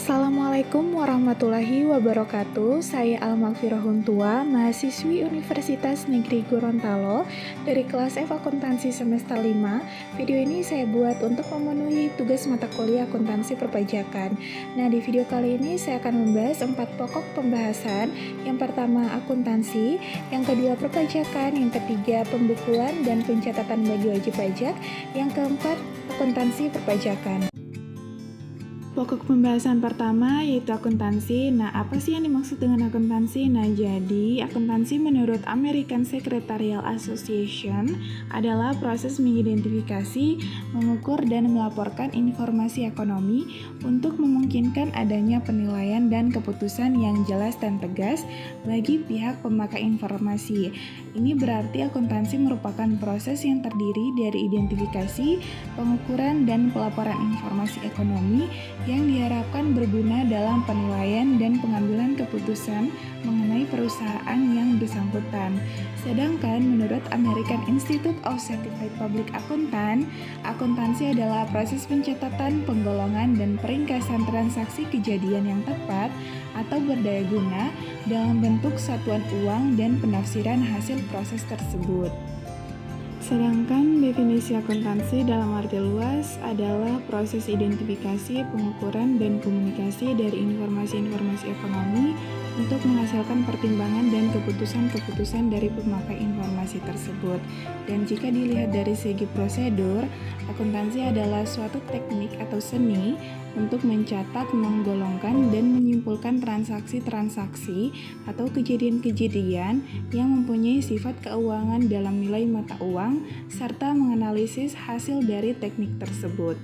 Assalamualaikum warahmatullahi wabarakatuh. Saya Al-Makfirah Huntua, mahasiswi Universitas Negeri Gorontalo dari kelas F Akuntansi semester 5. Video ini saya buat untuk memenuhi tugas mata kuliah akuntansi perpajakan. Nah, di video kali ini saya akan membahas 4 pokok pembahasan. Yang pertama akuntansi, yang kedua perpajakan, yang ketiga pembukuan dan pencatatan bagi wajib pajak, yang keempat akuntansi perpajakan. Pokok pembahasan pertama yaitu akuntansi. Nah, apa sih yang dimaksud dengan akuntansi? Nah, jadi akuntansi menurut American Secretarial Association adalah proses mengidentifikasi, mengukur, dan melaporkan informasi ekonomi untuk memungkinkan adanya penilaian dan keputusan yang jelas dan tegas bagi pihak pemakai informasi. Ini berarti akuntansi merupakan proses yang terdiri dari identifikasi, pengukuran, dan pelaporan informasi ekonomi yang diharapkan berguna dalam penilaian dan pengambilan keputusan mengenai perusahaan yang bersangkutan. Sedangkan menurut American Institute of Certified Public Accountant, akuntansi adalah proses pencatatan, penggolongan, dan peringkasan transaksi kejadian yang tepat atau berdaya guna dalam bentuk satuan uang dan penafsiran hasil proses tersebut. Sedangkan definisi akuntansi dalam arti luas adalah proses identifikasi, pengukuran, dan komunikasi dari informasi-informasi ekonomi untuk menghasilkan pertimbangan dan keputusan-keputusan dari pemakai informasi tersebut. Dan jika dilihat dari segi prosedur, akuntansi adalah suatu teknik atau seni untuk mencatat, menggolongkan, dan menyimpulkan transaksi-transaksi atau kejadian-kejadian yang mempunyai sifat keuangan dalam nilai mata uang, serta menganalisis hasil dari teknik tersebut.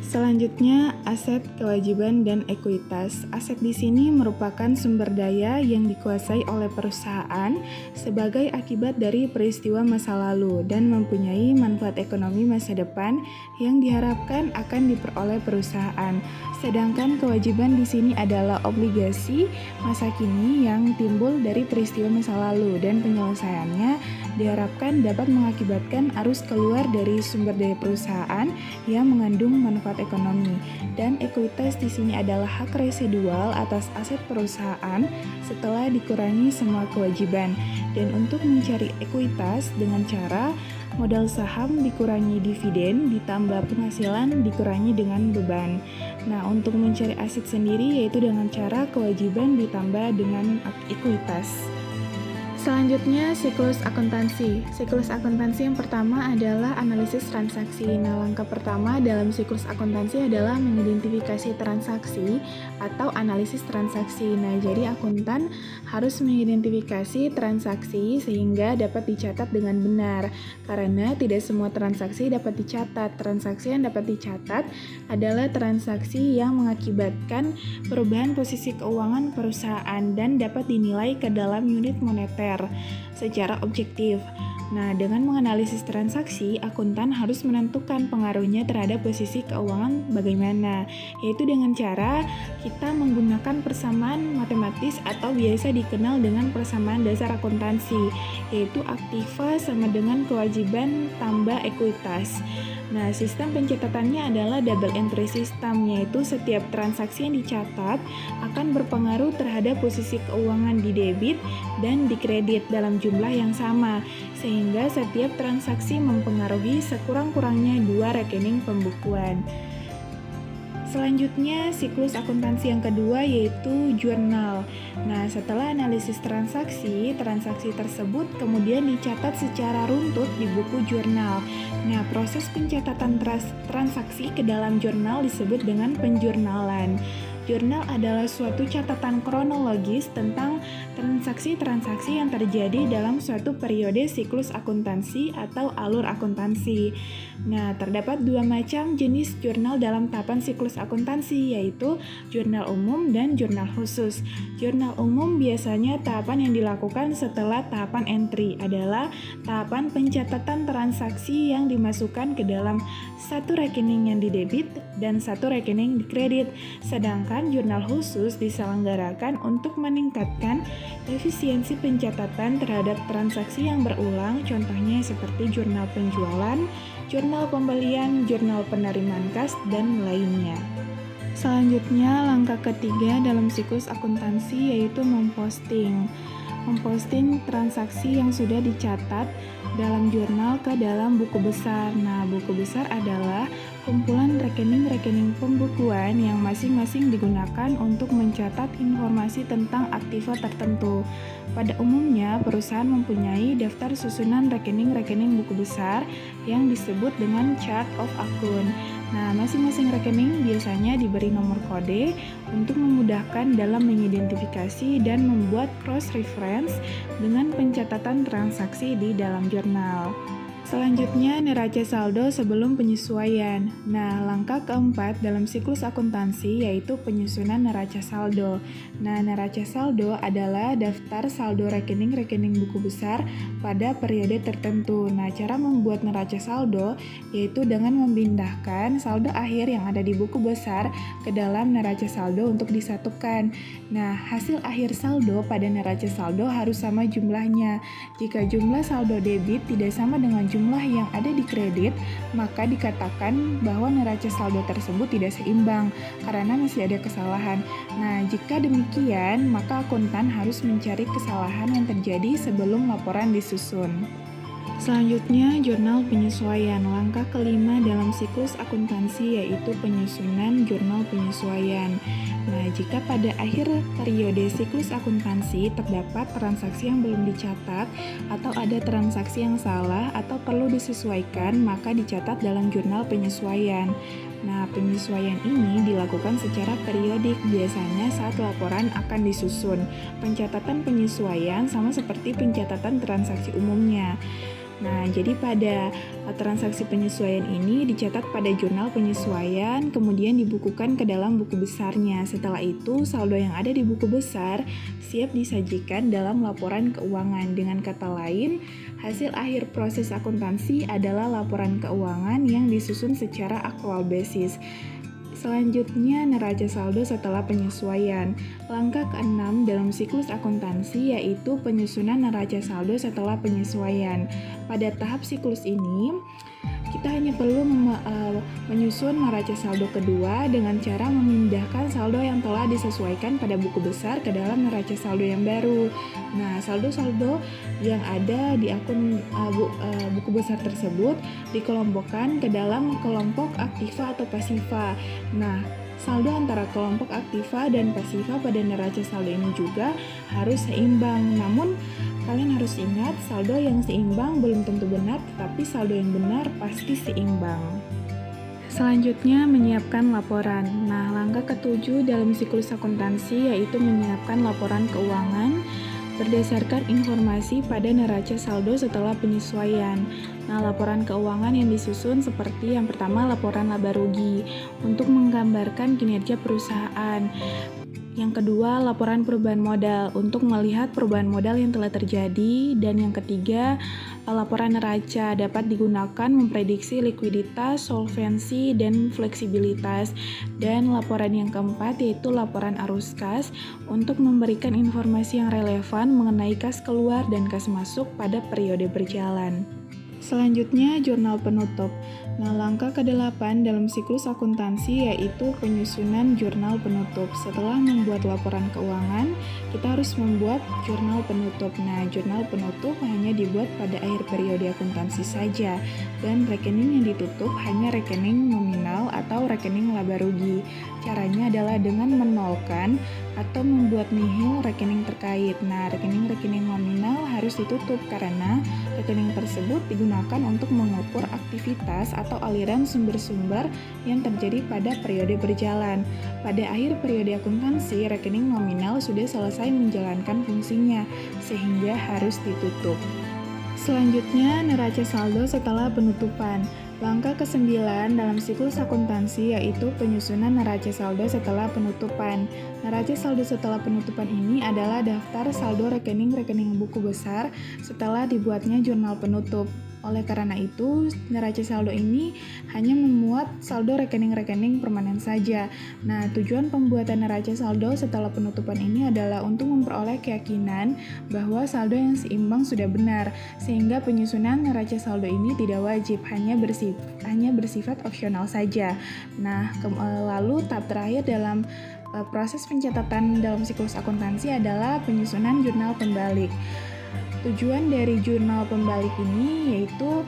Selanjutnya, aset, kewajiban, dan ekuitas. Aset di sini merupakan sumber daya yang dikuasai oleh perusahaan sebagai akibat dari peristiwa masa lalu dan mempunyai manfaat ekonomi masa depan yang diharapkan akan diperoleh perusahaan. Sedangkan kewajiban di sini adalah obligasi masa kini yang timbul dari peristiwa masa lalu dan penyelesaiannya diharapkan dapat mengakibatkan arus keluar dari sumber daya perusahaan yang mengandung manfaat ekonomi. Dan ekuitas di sini adalah hak residual atas aset perusahaan setelah dikurangi semua kewajiban. Dan untuk mencari ekuitas dengan cara modal saham dikurangi dividen ditambah penghasilan dikurangi dengan beban. Nah, untuk mencari aset sendiri yaitu dengan cara kewajiban ditambah dengan ekuitas. Selanjutnya, siklus akuntansi. Siklus akuntansi yang pertama adalah analisis transaksi. Nah, langkah pertama dalam siklus akuntansi adalah mengidentifikasi transaksi atau analisis transaksi. Nah, jadi akuntan harus mengidentifikasi transaksi sehingga dapat dicatat dengan benar. Karena tidak semua transaksi dapat dicatat. Transaksi yang dapat dicatat adalah transaksi yang mengakibatkan perubahan posisi keuangan perusahaan dan dapat dinilai ke dalam unit moneter secara objektif. Nah, dengan menganalisis transaksi, akuntan harus menentukan pengaruhnya terhadap posisi keuangan bagaimana, yaitu dengan cara kita menggunakan persamaan matematis atau biasa dikenal dengan persamaan dasar akuntansi, yaitu aktiva sama dengan kewajiban tambah ekuitas. Nah, sistem pencatatannya adalah double entry system, yaitu setiap transaksi yang dicatat akan berpengaruh terhadap posisi keuangan di debit dan di kredit dalam jumlah yang sama, sehingga setiap transaksi mempengaruhi sekurang-kurangnya 2 rekening pembukuan. Selanjutnya, siklus akuntansi yang kedua yaitu jurnal. Nah, setelah analisis transaksi tersebut kemudian dicatat secara runtut di buku jurnal. Nah, proses pencatatan transaksi ke dalam jurnal disebut dengan penjurnalan. Jurnal adalah suatu catatan kronologis tentang transaksi-transaksi yang terjadi dalam suatu periode siklus akuntansi atau alur akuntansi. Nah, terdapat 2 macam jenis jurnal dalam tahapan siklus akuntansi, yaitu jurnal umum dan jurnal khusus. Jurnal umum biasanya tahapan yang dilakukan setelah tahapan entry adalah tahapan pencatatan transaksi yang dimasukkan ke dalam satu rekening yang di debit dan satu rekening di kredit. Sedangkan jurnal khusus diselenggarakan untuk meningkatkan efisiensi pencatatan terhadap transaksi yang berulang, contohnya seperti jurnal penjualan, jurnal pembelian, jurnal penerimaan kas, dan lainnya. Selanjutnya, langkah ketiga dalam siklus akuntansi yaitu memposting. Memposting transaksi yang sudah dicatat dalam jurnal ke dalam buku besar. Nah, buku besar adalah kumpulan rekening-rekening pembukuan yang masing-masing digunakan untuk mencatat informasi tentang aktiva tertentu. Pada umumnya, perusahaan mempunyai daftar susunan rekening-rekening buku besar yang disebut dengan chart of account. Nah, masing-masing rekening biasanya diberi nomor kode untuk memudahkan dalam mengidentifikasi dan membuat cross-reference dengan pencatatan transaksi di dalam jurnal. Selanjutnya, neraca saldo sebelum penyesuaian. Nah, langkah keempat dalam siklus akuntansi yaitu penyusunan neraca saldo. Nah, neraca saldo adalah daftar saldo rekening-rekening buku besar pada periode tertentu. Nah, cara membuat neraca saldo yaitu dengan memindahkan saldo akhir yang ada di buku besar ke dalam neraca saldo untuk disatukan. Nah, hasil akhir saldo pada neraca saldo harus sama jumlahnya. Jika jumlah saldo debit tidak sama dengan jumlah yang ada di kredit, maka dikatakan bahwa neraca saldo tersebut tidak seimbang karena masih ada kesalahan. Nah, jika demikian, maka akuntan harus mencari kesalahan yang terjadi sebelum laporan disusun. Selanjutnya, jurnal penyesuaian. Langkah kelima dalam siklus akuntansi yaitu penyusunan jurnal penyesuaian. Nah, jika pada akhir periode siklus akuntansi terdapat transaksi yang belum dicatat atau ada transaksi yang salah atau perlu disesuaikan, maka dicatat dalam jurnal penyesuaian. Nah, penyesuaian ini dilakukan secara periodik, biasanya saat laporan akan disusun. Pencatatan penyesuaian sama seperti pencatatan transaksi umumnya. Nah, jadi pada transaksi penyesuaian ini dicatat pada jurnal penyesuaian, kemudian dibukukan ke dalam buku besarnya. Setelah itu, saldo yang ada di buku besar siap disajikan dalam laporan keuangan. Dengan kata lain, hasil akhir proses akuntansi adalah laporan keuangan yang disusun secara akrual basis. Selanjutnya, neraca saldo setelah penyesuaian. Langkah ke-6 dalam siklus akuntansi yaitu penyusunan neraca saldo setelah penyesuaian. Pada tahap siklus ini, kita hanya perlu menyusun neraca saldo kedua dengan cara memindahkan saldo yang telah disesuaikan pada buku besar ke dalam neraca saldo yang baru. Nah, saldo-saldo yang ada di akun buku besar tersebut dikelompokkan ke dalam kelompok aktiva atau pasiva. Nah, saldo antara kelompok aktiva dan pasiva pada neraca saldo ini juga harus seimbang. Namun, kalian harus ingat, saldo yang seimbang belum tentu benar, tetapi saldo yang benar pasti seimbang. Selanjutnya, menyiapkan laporan. Nah, langkah ke-7 dalam siklus akuntansi yaitu menyiapkan laporan keuangan berdasarkan informasi pada neraca saldo setelah penyesuaian. Nah, laporan keuangan yang disusun seperti yang pertama, laporan laba rugi untuk menggambarkan kinerja perusahaan. Yang kedua, laporan perubahan modal untuk melihat perubahan modal yang telah terjadi. Dan yang ketiga, laporan neraca dapat digunakan memprediksi likuiditas, solvensi, dan fleksibilitas. Dan laporan yang keempat yaitu laporan arus kas untuk memberikan informasi yang relevan mengenai kas keluar dan kas masuk pada periode berjalan. Selanjutnya, jurnal penutup. Nah, langkah ke-8 dalam siklus akuntansi yaitu penyusunan jurnal penutup. Setelah membuat laporan keuangan, kita harus membuat jurnal penutup. Nah, jurnal penutup hanya dibuat pada akhir periode akuntansi saja, dan rekening yang ditutup hanya rekening nominal atau rekening laba rugi. Caranya adalah dengan menolkan atau membuat nihil rekening terkait. Nah, rekening-rekening nominal harus ditutup karena rekening tersebut digunakan untuk mengukur aktivitas atau aliran sumber-sumber yang terjadi pada periode berjalan. Pada akhir periode akuntansi, rekening nominal sudah selesai menjalankan fungsinya, sehingga harus ditutup. Selanjutnya, neraca saldo setelah penutupan. Langkah ke-9 dalam siklus akuntansi yaitu penyusunan neraca saldo setelah penutupan. Neraca saldo setelah penutupan ini adalah daftar saldo rekening-rekening buku besar setelah dibuatnya jurnal penutup. Oleh karena itu, neraca saldo ini hanya memuat saldo rekening-rekening permanen saja. Nah, tujuan pembuatan neraca saldo setelah penutupan ini adalah untuk memperoleh keyakinan bahwa saldo yang seimbang sudah benar, sehingga penyusunan neraca saldo ini tidak wajib, hanya bersifat opsional saja. Nah, lalu tahap terakhir dalam proses pencatatan dalam siklus akuntansi adalah penyusunan jurnal pembalik. Tujuan dari jurnal pembalik ini yaitu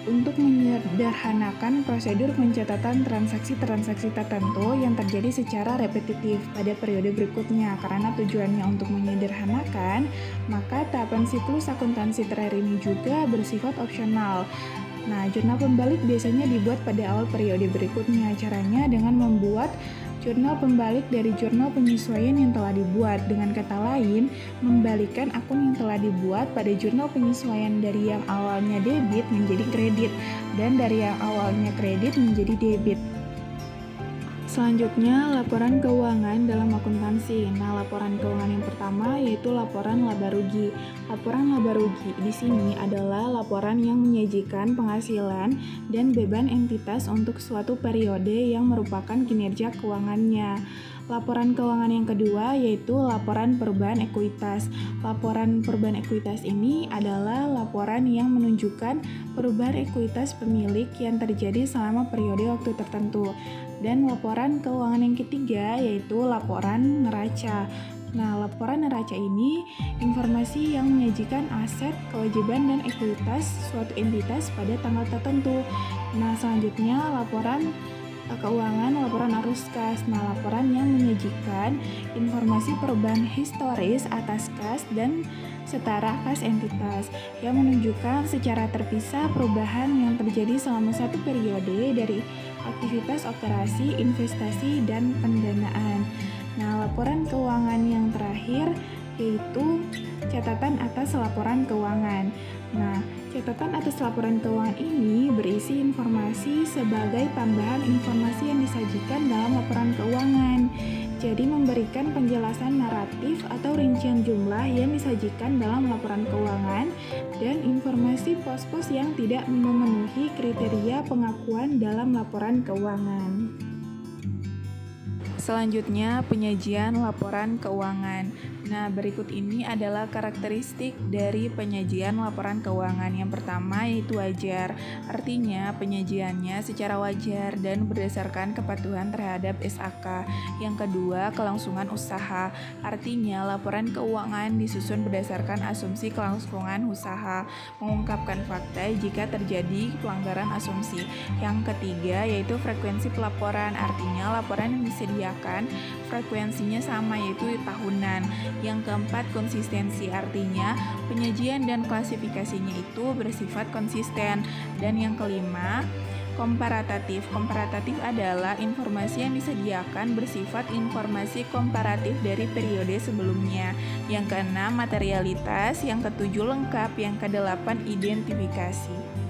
untuk menyederhanakan prosedur pencatatan transaksi-transaksi tertentu yang terjadi secara repetitif pada periode berikutnya. Karena tujuannya untuk menyederhanakan, maka tahapan siklus akuntansi terakhir ini juga bersifat opsional. Nah, jurnal pembalik biasanya dibuat pada awal periode berikutnya. Caranya dengan membuat jurnal pembalik dari jurnal penyesuaian yang telah dibuat. Dengan kata lain, membalikkan akun yang telah dibuat pada jurnal penyesuaian dari yang awalnya debit menjadi kredit dan dari yang awalnya kredit menjadi debit. Selanjutnya, laporan keuangan dalam akuntansi. Nah, laporan keuangan yang pertama yaitu laporan laba rugi. Laporan laba rugi di sini adalah laporan yang menyajikan penghasilan dan beban entitas untuk suatu periode yang merupakan kinerja keuangannya. Laporan keuangan yang kedua yaitu laporan perubahan ekuitas. Laporan perubahan ekuitas ini adalah laporan yang menunjukkan perubahan ekuitas pemilik yang terjadi selama periode waktu tertentu. Dan laporan keuangan yang ketiga yaitu laporan neraca. Nah, laporan neraca ini informasi yang menyajikan aset, kewajiban, dan ekuitas suatu entitas pada tanggal tertentu. Nah, selanjutnya laporan keuangan, laporan arus kas. Nah, laporan yang menyajikan informasi perubahan historis atas kas dan setara kas entitas yang menunjukkan secara terpisah perubahan yang terjadi selama satu periode dari aktivitas operasi, investasi, dan pendanaan. Nah, laporan keuangan yang terakhir yaitu catatan atas laporan keuangan. Nah, catatan atas laporan keuangan ini berisi informasi sebagai tambahan informasi yang disajikan dalam laporan keuangan. Jadi memberikan penjelasan naratif atau rincian jumlah yang disajikan dalam laporan keuangan dan informasi pos-pos yang tidak memenuhi kriteria pengakuan dalam laporan keuangan. Selanjutnya, penyajian laporan keuangan. Nah, berikut ini adalah karakteristik dari penyajian laporan keuangan. Yang pertama yaitu wajar, artinya penyajiannya secara wajar dan berdasarkan kepatuhan terhadap SAK. Yang kedua, kelangsungan usaha, artinya laporan keuangan disusun berdasarkan asumsi kelangsungan usaha, mengungkapkan fakta jika terjadi pelanggaran asumsi. Yang ketiga yaitu frekuensi pelaporan, artinya laporan yang disediakan frekuensinya sama yaitu tahunan. Yang keempat, konsistensi, artinya penyajian dan klasifikasinya itu bersifat konsisten. Dan yang kelima, komparatatif. Komparatatif adalah informasi yang disediakan bersifat informasi komparatif dari periode sebelumnya. Yang keenam, materialitas. Yang ketujuh, lengkap. Yang kedelapan, identifikasi.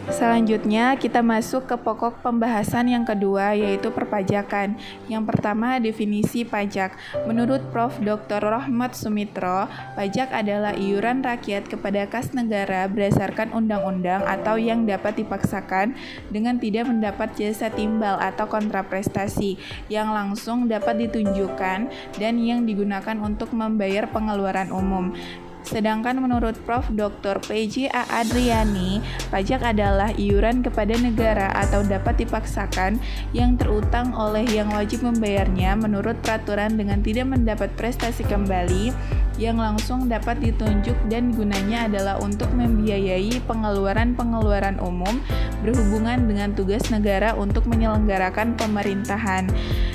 Selanjutnya kita masuk ke pokok pembahasan yang kedua yaitu perpajakan. Yang pertama, definisi pajak. Menurut Prof. Dr. Rohmat Sumitro, pajak adalah iuran rakyat kepada kas negara berdasarkan undang-undang atau yang dapat dipaksakan dengan tidak mendapat jasa timbal atau kontraprestasi yang langsung dapat ditunjukkan dan yang digunakan untuk membayar pengeluaran umum. Sedangkan menurut Prof. Dr. P.J. A. Adriani, pajak adalah iuran kepada negara atau dapat dipaksakan yang terutang oleh yang wajib membayarnya menurut peraturan dengan tidak mendapat prestasi kembali yang langsung dapat ditunjuk dan gunanya adalah untuk membiayai pengeluaran-pengeluaran umum berhubungan dengan tugas negara untuk menyelenggarakan pemerintahan.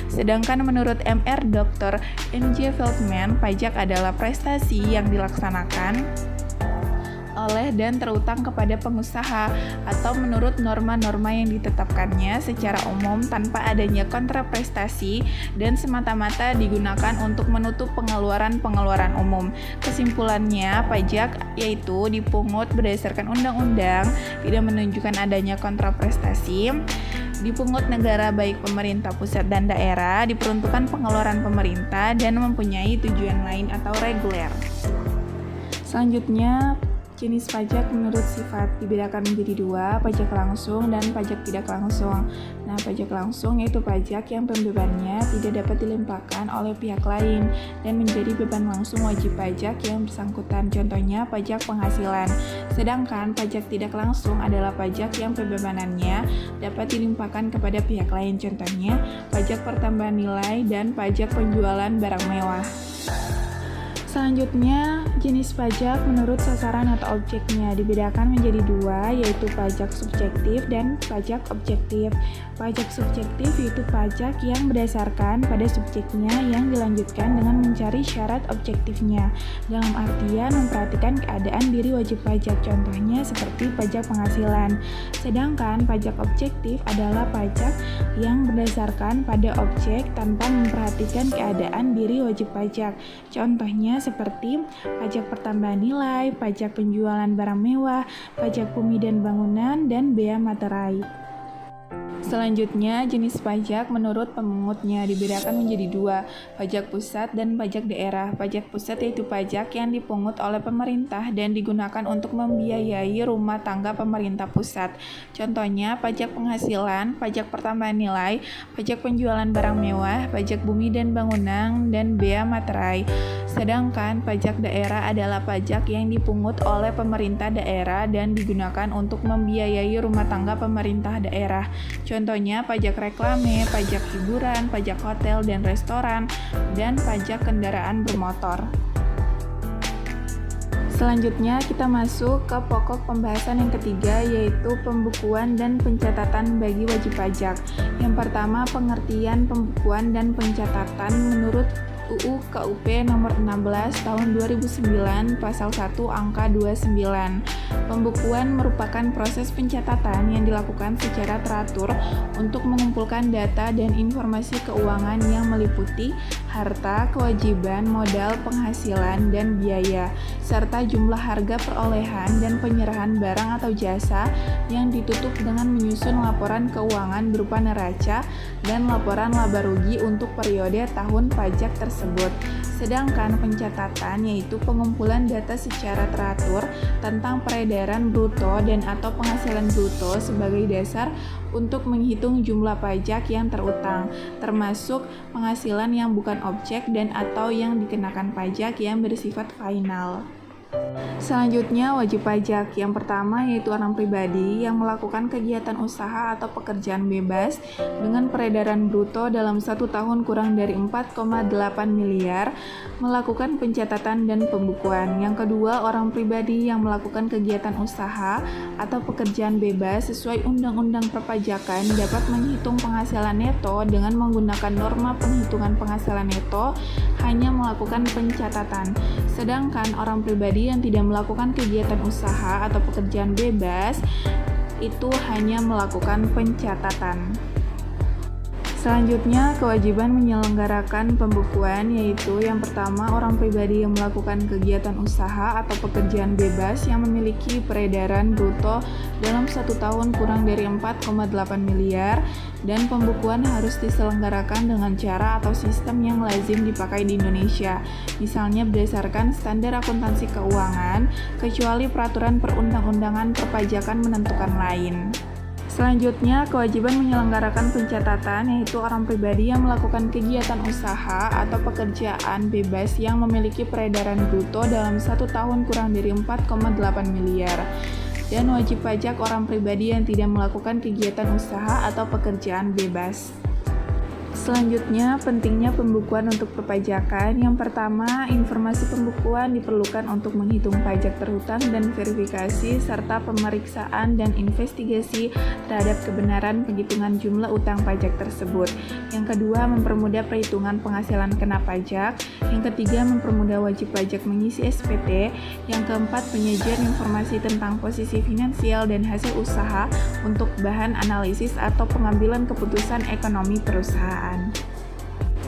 Sedangkan menurut M.R. Dr. N.J. Feldman, pajak adalah prestasi yang dilaksanakan oleh dan terutang kepada pengusaha atau menurut norma-norma yang ditetapkannya secara umum tanpa adanya kontraprestasi dan semata-mata digunakan untuk menutup pengeluaran-pengeluaran umum. Kesimpulannya, pajak yaitu dipungut berdasarkan undang-undang, tidak menunjukkan adanya kontraprestasi, dipungut negara baik pemerintah pusat dan daerah, diperuntukkan pengeluaran pemerintah dan mempunyai tujuan lain atau reguler. Selanjutnya, Jenis pajak menurut sifat dibedakan menjadi dua, pajak langsung dan pajak tidak langsung. Nah, pajak langsung yaitu pajak yang pembebannya tidak dapat dilimpahkan oleh pihak lain dan menjadi beban langsung wajib pajak yang bersangkutan. Contohnya pajak penghasilan. Sedangkan pajak tidak langsung adalah pajak yang pembebanannya dapat dilimpahkan kepada pihak lain. Contohnya pajak pertambahan nilai dan pajak penjualan barang mewah. Selanjutnya, jenis pajak menurut sasaran atau objeknya dibedakan menjadi dua, yaitu pajak subjektif dan pajak objektif. Pajak subjektif yaitu pajak yang berdasarkan pada subjeknya yang dilanjutkan dengan mencari syarat objektifnya, dalam artian memperhatikan keadaan diri wajib pajak, contohnya seperti pajak penghasilan. Sedangkan pajak objektif adalah pajak yang berdasarkan pada objek tanpa memperhatikan keadaan diri wajib pajak, contohnya seperti pajak pertambahan nilai, pajak penjualan barang mewah, pajak bumi dan bangunan, dan bea materai. Selanjutnya, jenis pajak menurut pemungutnya dibedakan menjadi dua, pajak pusat dan pajak daerah. Pajak pusat yaitu pajak yang dipungut oleh pemerintah dan digunakan untuk membiayai rumah tangga pemerintah pusat. Contohnya, pajak penghasilan, pajak pertambahan nilai, pajak penjualan barang mewah, pajak bumi dan bangunan, dan bea materai. Sedangkan pajak daerah adalah pajak yang dipungut oleh pemerintah daerah dan digunakan untuk membiayai rumah tangga pemerintah daerah. Contohnya pajak reklame, pajak hiburan, pajak hotel dan restoran, dan pajak kendaraan bermotor. Selanjutnya kita masuk ke pokok pembahasan yang ketiga, yaitu pembukuan dan pencatatan bagi wajib pajak. Yang pertama, pengertian pembukuan dan pencatatan menurut UU KUP nomor 16 tahun 2009 pasal 1 angka 29. Pembukuan merupakan proses pencatatan yang dilakukan secara teratur untuk mengumpulkan data dan informasi keuangan yang meliputi harta, kewajiban, modal, penghasilan, dan biaya, serta jumlah harga perolehan dan penyerahan barang atau jasa yang ditutup dengan menyusun laporan keuangan berupa neraca dan laporan laba rugi untuk periode tahun pajak tersebut. Sedangkan pencatatan yaitu pengumpulan data secara teratur tentang peredaran bruto dan atau penghasilan bruto sebagai dasar untuk menghitung jumlah pajak yang terutang, termasuk penghasilan yang bukan objek dan atau yang dikenakan pajak yang bersifat final. Selanjutnya, wajib pajak. Yang pertama yaitu orang pribadi yang melakukan kegiatan usaha atau pekerjaan bebas dengan peredaran bruto dalam 1 tahun kurang dari 4,8 miliar, melakukan pencatatan dan pembukuan. Yang kedua, orang pribadi yang melakukan kegiatan usaha atau pekerjaan bebas sesuai Undang-Undang Perpajakan dapat menghitung penghasilan neto dengan menggunakan norma penghitungan penghasilan neto, hanya melakukan pencatatan. Sedangkan orang pribadi yang tidak melakukan kegiatan usaha atau pekerjaan bebas itu hanya melakukan pencatatan. Selanjutnya, kewajiban menyelenggarakan pembukuan, yaitu yang pertama, orang pribadi yang melakukan kegiatan usaha atau pekerjaan bebas yang memiliki peredaran bruto dalam 1 tahun kurang dari 4,8 miliar, dan pembukuan harus diselenggarakan dengan cara atau sistem yang lazim dipakai di Indonesia, misalnya berdasarkan standar akuntansi keuangan, kecuali peraturan perundang-undangan perpajakan menentukan lain. Selanjutnya, kewajiban menyelenggarakan pencatatan yaitu orang pribadi yang melakukan kegiatan usaha atau pekerjaan bebas yang memiliki peredaran bruto dalam 1 tahun kurang dari 4,8 miliar. Dan wajib pajak orang pribadi yang tidak melakukan kegiatan usaha atau pekerjaan bebas. Selanjutnya, pentingnya pembukuan untuk perpajakan. Yang pertama, informasi pembukuan diperlukan untuk menghitung pajak terhutang dan verifikasi, serta pemeriksaan dan investigasi terhadap kebenaran penghitungan jumlah utang pajak tersebut. Yang kedua, mempermudah perhitungan penghasilan kena pajak. Yang ketiga, mempermudah wajib pajak mengisi SPT. Yang keempat, penyajian informasi tentang posisi finansial dan hasil usaha untuk bahan analisis atau pengambilan keputusan ekonomi perusahaan.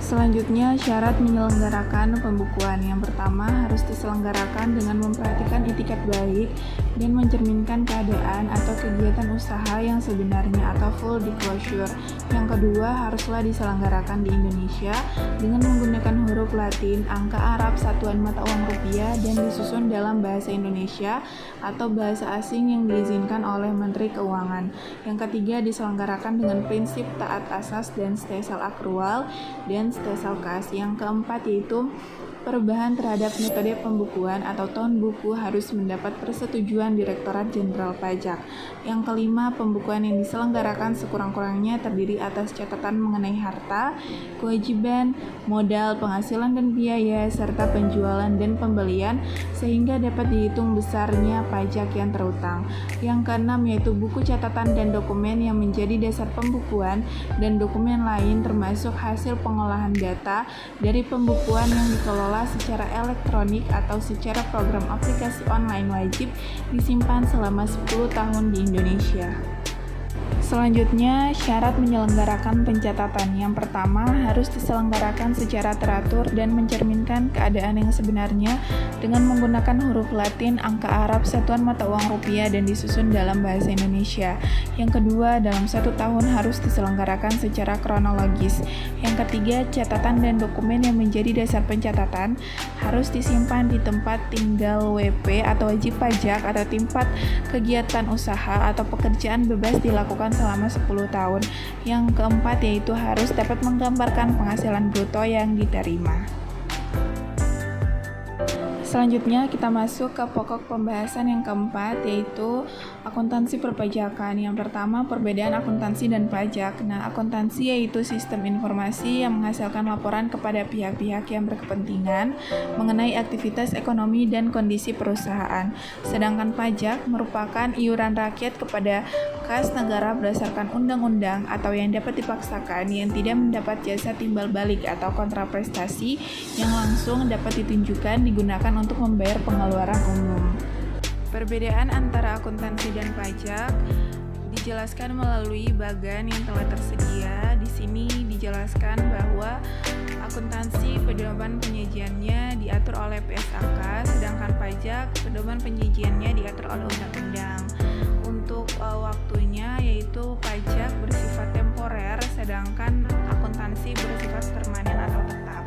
Selanjutnya, syarat menyelenggarakan pembukuan. Yang pertama, harus diselenggarakan dengan memperhatikan etikat baik dan mencerminkan keadaan atau kegiatan usaha yang sebenarnya atau full disclosure. Yang kedua, haruslah diselenggarakan di Indonesia dengan menggunakan huruf Latin, angka Arab, satuan mata uang rupiah, dan disusun dalam bahasa Indonesia atau bahasa asing yang diizinkan oleh Menteri Keuangan. Yang ketiga, diselenggarakan dengan prinsip taat asas dan stesal akrual dan stesal kas. Yang keempat yaitu perubahan terhadap metode pembukuan atau tahun buku harus mendapat persetujuan Direktorat Jenderal Pajak. Yang kelima, pembukuan yang diselenggarakan sekurang-kurangnya terdiri atas catatan mengenai harta, kewajiban, modal, penghasilan dan biaya, serta penjualan dan pembelian sehingga dapat dihitung besarnya pajak yang terutang. Yang keenam yaitu buku catatan dan dokumen yang menjadi dasar pembukuan dan dokumen lain termasuk hasil pengolahan data dari pembukuan yang dikelola secara elektronik atau secara program aplikasi online wajib disimpan selama 10 tahun di Indonesia. Selanjutnya, syarat menyelenggarakan pencatatan. Yang pertama, harus diselenggarakan secara teratur dan mencerminkan keadaan yang sebenarnya dengan menggunakan huruf Latin, angka Arab, satuan mata uang rupiah, dan disusun dalam bahasa Indonesia. Yang kedua, dalam 1 tahun harus diselenggarakan secara kronologis. Yang ketiga, catatan dan dokumen yang menjadi dasar pencatatan harus disimpan di tempat tinggal WP atau wajib pajak atau tempat kegiatan usaha atau pekerjaan bebas dilakukan selama 10 tahun. Yang keempat yaitu harus dapat menggambarkan penghasilan bruto yang diterima. Selanjutnya kita masuk ke pokok pembahasan yang keempat yaitu akuntansi perpajakan. Yang pertama, perbedaan akuntansi dan pajak. Nah, akuntansi yaitu sistem informasi yang menghasilkan laporan kepada pihak-pihak yang berkepentingan mengenai aktivitas ekonomi dan kondisi perusahaan. Sedangkan pajak merupakan iuran rakyat kepada kas negara berdasarkan undang-undang atau yang dapat dipaksakan yang tidak mendapat jasa timbal balik atau kontraprestasi yang langsung dapat ditunjukkan digunakan untuk membayar pengeluaran umum. Perbedaan antara akuntansi dan pajak dijelaskan melalui bagan yang telah tersedia. Di sini dijelaskan bahwa akuntansi pedoman penyajiannya diatur oleh PSAK, sedangkan pajak pedoman penyajiannya diatur oleh undang-undang. Untuk waktunya yaitu pajak bersifat temporer, sedangkan akuntansi bersifat permanen atau tetap.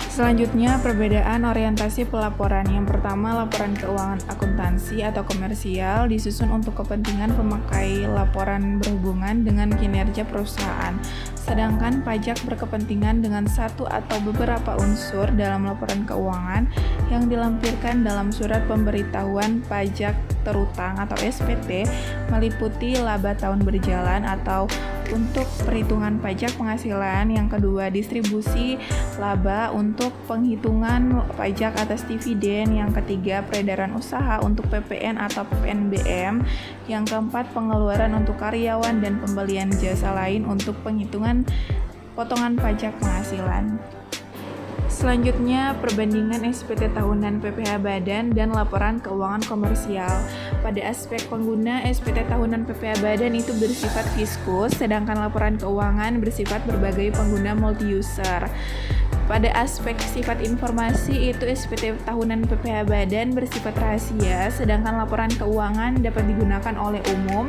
Selanjutnya, perbedaan orientasi pelaporan. Yang pertama, laporan keuangan akuntansi atau komersial disusun untuk kepentingan pemakai laporan berhubungan dengan kinerja perusahaan. Sedangkan pajak berkepentingan dengan satu atau beberapa unsur dalam laporan keuangan yang dilampirkan dalam surat pemberitahuan pajak terutang atau SPT meliputi laba tahun berjalan atau untuk perhitungan pajak penghasilan. Yang kedua, distribusi laba untuk penghitungan pajak atas dividen. Yang ketiga, peredaran usaha untuk PPN atau PPNBM. Yang keempat, pengeluaran untuk karyawan dan pembelian jasa lain untuk penghitungan potongan pajak penghasilan. Selanjutnya, perbandingan SPT tahunan PPh Badan dan laporan keuangan komersial. Pada aspek pengguna, SPT tahunan PPh Badan itu bersifat fiskus, sedangkan laporan keuangan bersifat berbagai pengguna multi-user. Pada aspek sifat informasi itu SPT tahunan PPh Badan bersifat rahasia, sedangkan laporan keuangan dapat digunakan oleh umum,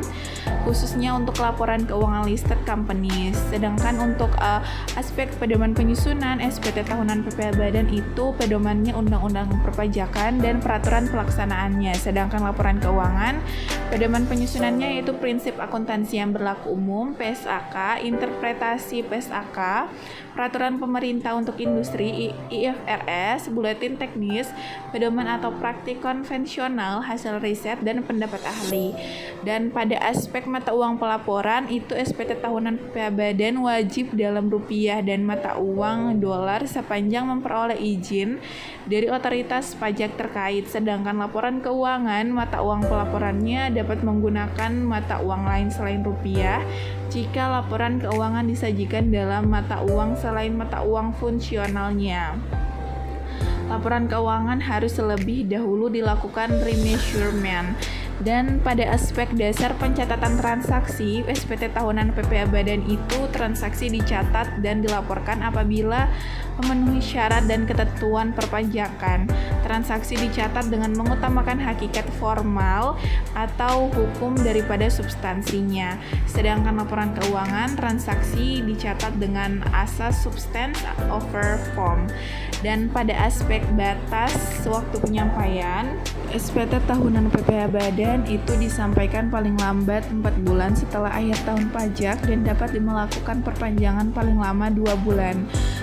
khususnya untuk laporan keuangan listed companies. Sedangkan untuk aspek pedoman penyusunan SPT tahunan PPh Badan itu pedomannya undang-undang perpajakan dan peraturan pelaksanaannya. Sedangkan laporan keuangan pedoman penyusunannya yaitu prinsip akuntansi yang berlaku umum, PSAK, interpretasi PSAK, peraturan pemerintah untuk industri IFRS, buletin teknis, pedoman atau praktik konvensional, hasil riset, dan pendapat ahli. Dan pada aspek mata uang pelaporan itu SPT tahunan PPh Badan wajib dalam rupiah dan mata uang dolar sepanjang memperoleh izin dari otoritas pajak terkait. Sedangkan laporan keuangan mata uang pelaporannya dapat menggunakan mata uang lain selain rupiah jika laporan keuangan disajikan dalam mata uang selain mata uang fungsionalnya. Laporan keuangan harus terlebih dahulu dilakukan remeasurement. Dan pada aspek dasar pencatatan transaksi, SPT tahunan PPh Badan itu transaksi dicatat dan dilaporkan apabila memenuhi syarat dan ketentuan perpajakan. Transaksi dicatat dengan mengutamakan hakikat formal atau hukum daripada substansinya. Sedangkan laporan keuangan transaksi dicatat dengan asas substance over form. Dan pada aspek batas waktu penyampaian, SPT tahunan PPh Badan itu disampaikan paling lambat 4 bulan setelah akhir tahun pajak dan dapat melakukan perpanjangan paling lama 2 bulan.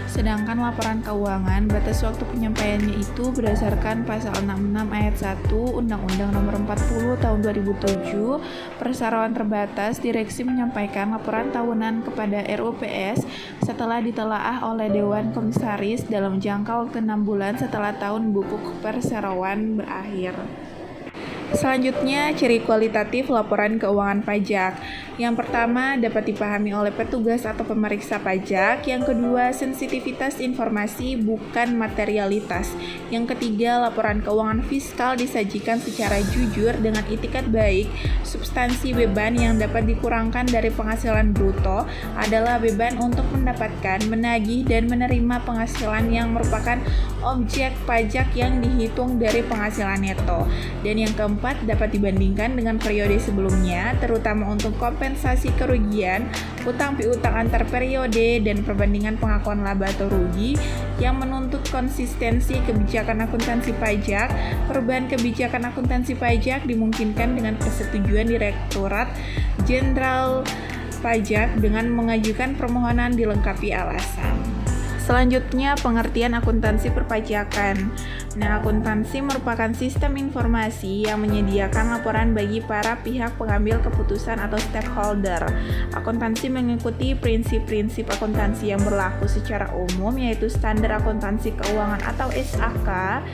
Sedangkan laporan keuangan, batas waktu penyampaiannya itu berdasarkan pasal 66 ayat 1 Undang-Undang Nomor 40 Tahun 2007, perseroan terbatas direksi menyampaikan laporan tahunan kepada RUPS setelah ditelaah oleh Dewan Komisaris dalam jangka waktu 6 bulan setelah tahun buku perseroan berakhir. Selanjutnya, ciri kualitatif laporan keuangan pajak. Yang pertama, dapat dipahami oleh petugas atau pemeriksa pajak. Yang kedua, sensitivitas informasi bukan materialitas. Yang ketiga, laporan keuangan fiskal disajikan secara jujur dengan itikat baik. Substansi beban yang dapat dikurangkan dari penghasilan bruto adalah beban untuk mendapatkan, menagih, dan menerima penghasilan yang merupakan objek pajak yang dihitung dari penghasilan neto. Dan yang keempat, dapat dibandingkan dengan periode sebelumnya, terutama untuk kompensasi kerugian, utang piutang antar periode, dan perbandingan pengakuan laba atau rugi yang menuntut konsistensi kebijakan akuntansi pajak. Perubahan kebijakan akuntansi pajak dimungkinkan dengan persetujuan Direktorat Jenderal Pajak dengan mengajukan permohonan dilengkapi alasan. Selanjutnya, pengertian akuntansi perpajakan. Nah, akuntansi merupakan sistem informasi yang menyediakan laporan bagi para pihak pengambil keputusan atau stakeholder. Akuntansi mengikuti prinsip-prinsip akuntansi yang berlaku secara umum, yaitu standar akuntansi keuangan atau SAK.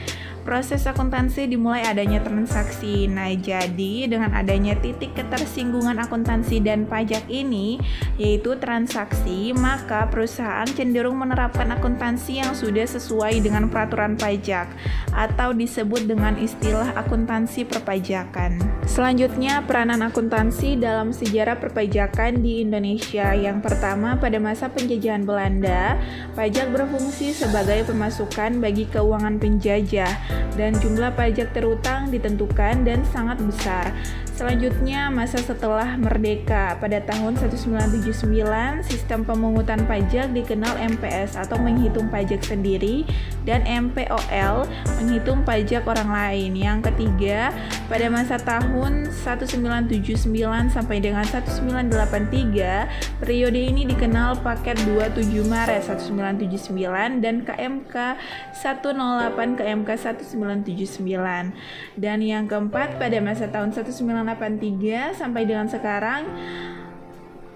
Proses akuntansi dimulai adanya transaksi. Nah, jadi dengan adanya titik ketersinggungan akuntansi dan pajak ini, yaitu transaksi, maka perusahaan cenderung menerapkan akuntansi yang sudah sesuai dengan peraturan pajak atau disebut dengan istilah akuntansi perpajakan. Selanjutnya, peranan akuntansi dalam sejarah perpajakan di Indonesia. Yang pertama, pada masa penjajahan Belanda, pajak berfungsi sebagai pemasukan bagi keuangan penjajah dan jumlah pajak terutang ditentukan dan sangat besar. Selanjutnya, masa setelah merdeka. Pada tahun 1979, sistem pemungutan pajak dikenal MPS atau menghitung pajak sendiri, dan MPOL menghitung pajak orang lain. Yang ketiga, pada masa tahun 1979 sampai dengan 1983, periode ini dikenal Paket 27 Maret 1979 dan KMK 108 KMK 1979. Dan yang keempat, pada masa tahun 1983 sampai dengan sekarang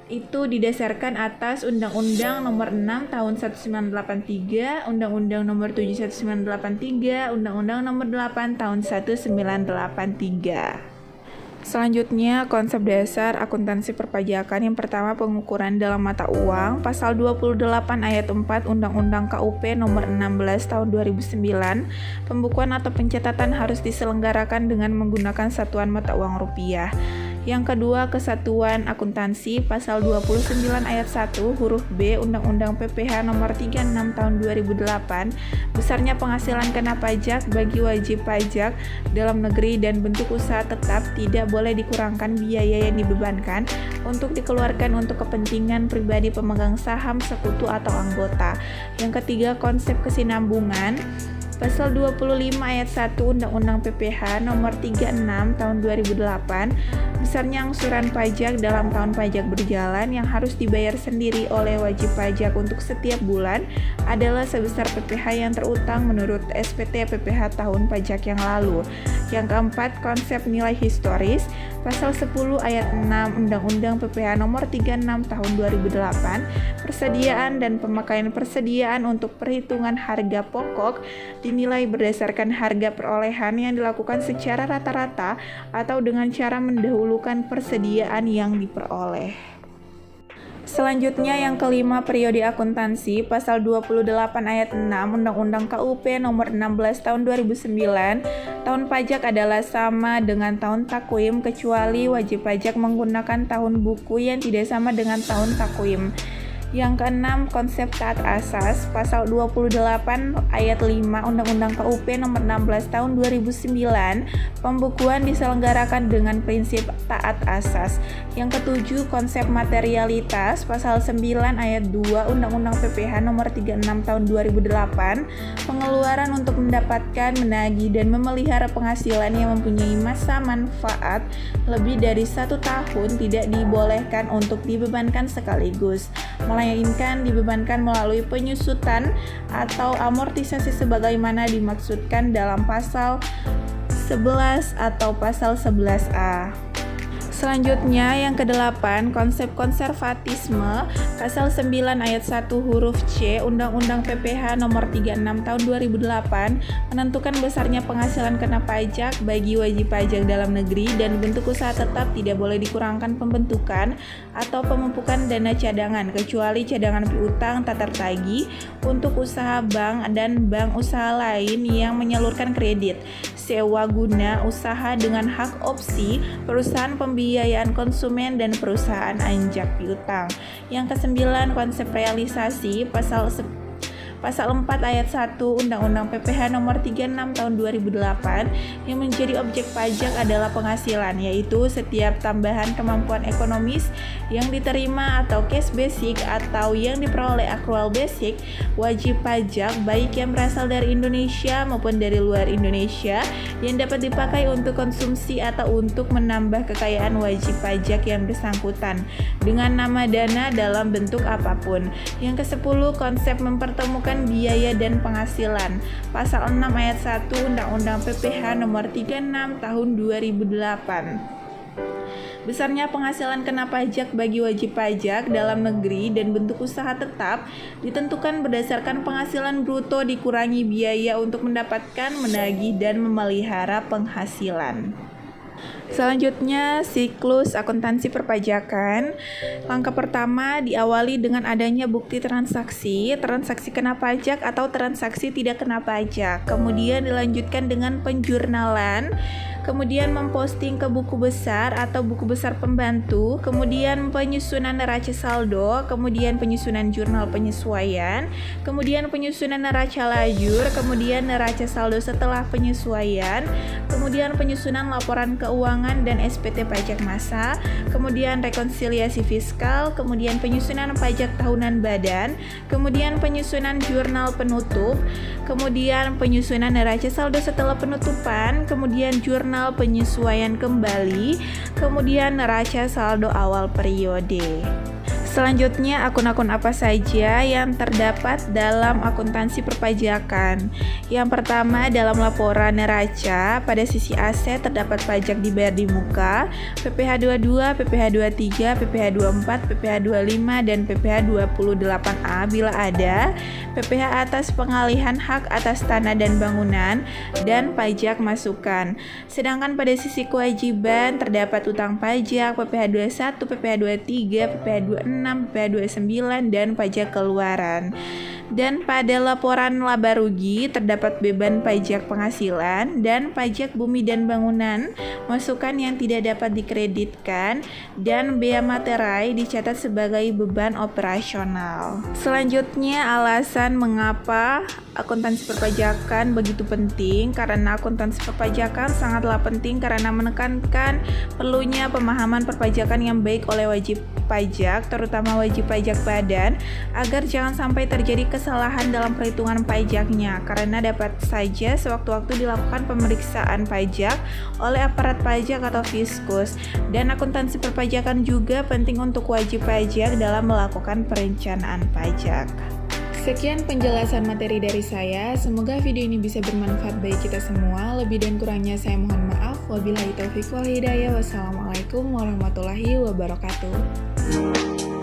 itu didasarkan atas Undang-Undang Nomor 6 Tahun 1983, Undang-Undang Nomor 7 1983, Undang-Undang Nomor 8 Tahun 1983. Selanjutnya, konsep dasar akuntansi perpajakan. Yang pertama, pengukuran dalam mata uang. Pasal 28 ayat 4 Undang-Undang KUP Nomor 16 Tahun 2009, pembukuan atau pencatatan harus diselenggarakan dengan menggunakan satuan mata uang rupiah. Yang kedua, kesatuan akuntansi. Pasal 29 ayat 1 huruf B Undang-Undang PPh Nomor 36 Tahun 2008, besarnya penghasilan kena pajak bagi wajib pajak dalam negeri dan bentuk usaha tetap tidak boleh dikurangkan biaya yang dibebankan untuk dikeluarkan untuk kepentingan pribadi pemegang saham, sekutu atau anggota. Yang ketiga, konsep kesinambungan. Pasal 25 ayat 1 Undang-Undang PPh Nomor 36 Tahun 2008, besarnya angsuran pajak dalam tahun pajak berjalan yang harus dibayar sendiri oleh wajib pajak untuk setiap bulan adalah sebesar PPh yang terutang menurut SPT PPh tahun pajak yang lalu. Yang keempat, konsep nilai historis. Pasal 10 ayat 6 Undang-Undang PPh Nomor 36 Tahun 2008, persediaan dan pemakaian persediaan untuk perhitungan harga pokok dinilai berdasarkan harga perolehan yang dilakukan secara rata-rata atau dengan cara mendahulukan persediaan yang diperoleh. Selanjutnya yang kelima, periode akuntansi, pasal 28 ayat 6 Undang-Undang KUP nomor 16 tahun 2009. Tahun pajak adalah sama dengan tahun takwim kecuali wajib pajak menggunakan tahun buku yang tidak sama dengan tahun takwim. Yang keenam, konsep taat asas, pasal 28 ayat 5 Undang-Undang KUP nomor 16 tahun 2009, pembukuan diselenggarakan dengan prinsip taat asas. Yang ketujuh, konsep materialitas, pasal 9 ayat 2 Undang-Undang PPH nomor 36 tahun 2008, pengeluaran untuk mendapatkan, menagih, dan memelihara penghasilan yang mempunyai masa manfaat lebih dari 1 tahun tidak dibolehkan untuk dibebankan sekaligus, melainkan dibebankan melalui penyusutan atau amortisasi sebagaimana dimaksudkan dalam pasal 11 atau pasal 11A. Selanjutnya yang kedelapan, konsep konservatisme, pasal 9 ayat 1 huruf C Undang-Undang PPH nomor 36 tahun 2008 menentukan besarnya penghasilan kena pajak bagi wajib pajak dalam negeri dan bentuk usaha tetap tidak boleh dikurangkan pembentukan atau pemupukan dana cadangan kecuali cadangan piutang tatar tagih untuk usaha bank dan bank usaha lain yang menyalurkan kredit, sewa guna usaha dengan hak opsi, perusahaan pembiayaan konsumen, dan perusahaan anjak piutang. Yang kesembilan, konsep realisasi, Pasal 4 ayat 1 Undang-Undang PPH nomor 36 tahun 2008 yang menjadi objek pajak adalah penghasilan, yaitu setiap tambahan kemampuan ekonomis yang diterima atau cash basic atau yang diperoleh accrual basic wajib pajak baik yang berasal dari Indonesia maupun dari luar Indonesia yang dapat dipakai untuk konsumsi atau untuk menambah kekayaan wajib pajak yang bersangkutan dengan nama dana dalam bentuk apapun. Yang ke-10, konsep mempertemukan biaya dan penghasilan, pasal 6 ayat 1 Undang-Undang PPH nomor 36 tahun 2008. Besarnya penghasilan kena pajak bagi wajib pajak dalam negeri dan bentuk usaha tetap ditentukan berdasarkan penghasilan bruto dikurangi biaya untuk mendapatkan, menagih, dan memelihara penghasilan. Selanjutnya, siklus akuntansi perpajakan. Langkah pertama diawali dengan adanya bukti transaksi kena pajak atau transaksi tidak kena pajak. Kemudian dilanjutkan dengan penjurnalan, kemudian memposting ke buku besar atau buku besar pembantu, kemudian penyusunan neraca saldo, kemudian penyusunan jurnal penyesuaian, kemudian penyusunan neraca lajur, kemudian neraca saldo setelah penyesuaian, kemudian penyusunan laporan keuangan dan SPT pajak massa, kemudian rekonsiliasi fiskal, kemudian penyusunan pajak tahunan badan, kemudian penyusunan jurnal penutup, kemudian penyusunan neraca saldo setelah penutupan, kemudian jurnal penyesuaian kembali, kemudian neraca saldo awal periode. Selanjutnya, akun-akun apa saja yang terdapat dalam akuntansi perpajakan? Yang pertama, dalam laporan neraca, pada sisi aset terdapat pajak dibayar di muka, PPh 22, PPh 23, PPh 24, PPh 25, dan PPh 28A bila ada, PPh atas pengalihan hak atas tanah dan bangunan, dan pajak masukan. Sedangkan pada sisi kewajiban terdapat utang pajak, PPh 21, PPh 23, PPh 26, PPh 29, dan pajak keluaran. Dan pada laporan laba rugi terdapat beban pajak penghasilan dan pajak bumi dan bangunan, masukan yang tidak dapat dikreditkan, dan bea materai dicatat sebagai beban operasional. Selanjutnya, alasan mengapa akuntansi perpajakan begitu penting. Karena akuntansi perpajakan sangatlah penting karena menekankan perlunya pemahaman perpajakan yang baik oleh wajib pajak, terutama wajib pajak badan, agar jangan sampai terjadi kesalahan dalam perhitungan pajaknya, karena dapat saja sewaktu-waktu dilakukan pemeriksaan pajak oleh aparat pajak atau fiskus. Dan akuntansi perpajakan juga penting untuk wajib pajak dalam melakukan perencanaan pajak. Sekian penjelasan materi dari saya. Semoga video ini bisa bermanfaat bagi kita semua. Lebih dan kurangnya saya mohon maaf. Wabillahi taufiq wal hidayah. Wassalamualaikum warahmatullahi wabarakatuh.